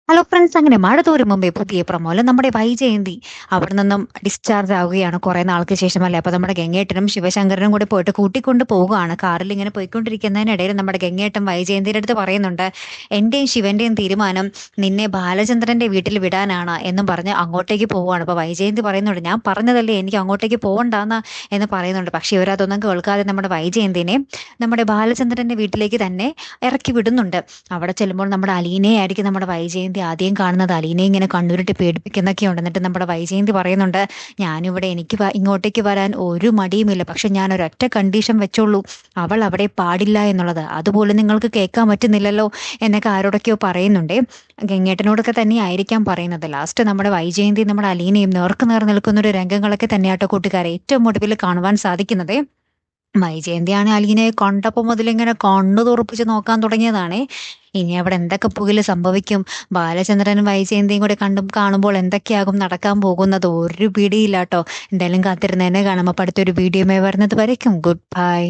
Hello friends, അങ്ങനെ മഴ തോരും മുമ്പേ പുതിയ പ്രമോല് നമ്മുടെ വൈജയന്തി അവിടെ നിന്നും ഡിസ്ചാർജ് ആവുകയാണ് കുറെ നാൾക്ക് ശേഷം അല്ലേ. അപ്പൊ നമ്മുടെ ഗംഗേട്ടനും ശിവശങ്കരനും കൂടെ പോയിട്ട് കൂട്ടിക്കൊണ്ട് പോവുകയാണ്. കാറിൽ ഇങ്ങനെ പോയിക്കൊണ്ടിരിക്കുന്നതിനിടയിൽ നമ്മുടെ ഗംഗേട്ടൻ വൈജയന്തിയുടെ അടുത്ത് പറയുന്നുണ്ട്, എന്റെയും ശിവന്റെയും തീരുമാനം നിന്നെ ബാലചന്ദ്രന്റെ വീട്ടിൽ വിടാനാണ് എന്നും പറഞ്ഞ് അങ്ങോട്ടേക്ക് പോവുകയാണ്. അപ്പൊ വൈജയന്തി പറയുന്നുണ്ട്, ഞാൻ പറഞ്ഞതല്ലേ എനിക്ക് അങ്ങോട്ടേക്ക് പോകണ്ടാന്ന് എന്ന് പറയുന്നുണ്ട്. പക്ഷെ ഇവരതൊന്നും കേൾക്കാതെ നമ്മുടെ വൈജയന്തിനെ നമ്മുടെ ബാലചന്ദ്രന്റെ വീട്ടിലേക്ക് തന്നെ ഇറക്കി വിടുന്നുണ്ട്. അവിടെ ചെല്ലുമ്പോൾ നമ്മുടെ അലീനയെ ആയിരിക്കും നമ്മുടെ വൈജയന്തി ആദ്യം കാണുന്നത്. അലീനെ ഇങ്ങനെ കണ്ണൂരിട്ട് പേടിപ്പിക്കുന്നൊക്കെ ഉണ്ട്. എന്നിട്ട് നമ്മുടെ വൈജയന്തി പറയുന്നുണ്ട്, ഞാനിവിടെ എനിക്ക് ഇങ്ങോട്ടേക്ക് വരാൻ ഒരു മടിയുമില്ല, പക്ഷെ ഞാൻ ഒരൊറ്റ കണ്ടീഷൻ വെച്ചോളൂ, അവൾ അവിടെ പാടില്ല എന്നുള്ളത്. അതുപോലെ നിങ്ങൾക്ക് കേൾക്കാൻ പറ്റുന്നില്ലല്ലോ എന്നൊക്കെ ആരോടൊക്കെയോ പറയുന്നുണ്ട്. ഗംഗേട്ടനോടൊക്കെ തന്നെ ആയിരിക്കാം പറയുന്നത്. ലാസ്റ്റ് നമ്മുടെ വൈജയന്തി നമ്മുടെ അലീനയും നേർക്ക് നേർ നിൽക്കുന്ന ഒരു രംഗങ്ങളൊക്കെ തന്നെയാട്ടോ കൂട്ടുകാരെ ഏറ്റവും ഒടുവിൽ കാണുവാൻ സാധിക്കുന്നത്. വൈജയന്തിയാണ് അലീനയെ കണ്ടപ്പോൾ മുതലിങ്ങനെ കണ്ണു തുറപ്പിച്ച് നോക്കാൻ തുടങ്ങിയതാണേ. ഇനി അവിടെ എന്തൊക്കെ പുകില് സംഭവിക്കും, ബാലചന്ദ്രനും വൈജയന്തിയും കൂടെ കാണുമ്പോൾ എന്തൊക്കെയാകും നടക്കാൻ പോകുന്നത്, ഒരു പിടിയില്ലാട്ടോ. എന്തായാലും കാത്തിരുന്ന് തന്നെ കാണാം. അപ്പൊ അടുത്തൊരു വീഡിയോ വരുന്നത് വരയ്ക്കും ഗുഡ് ബൈ.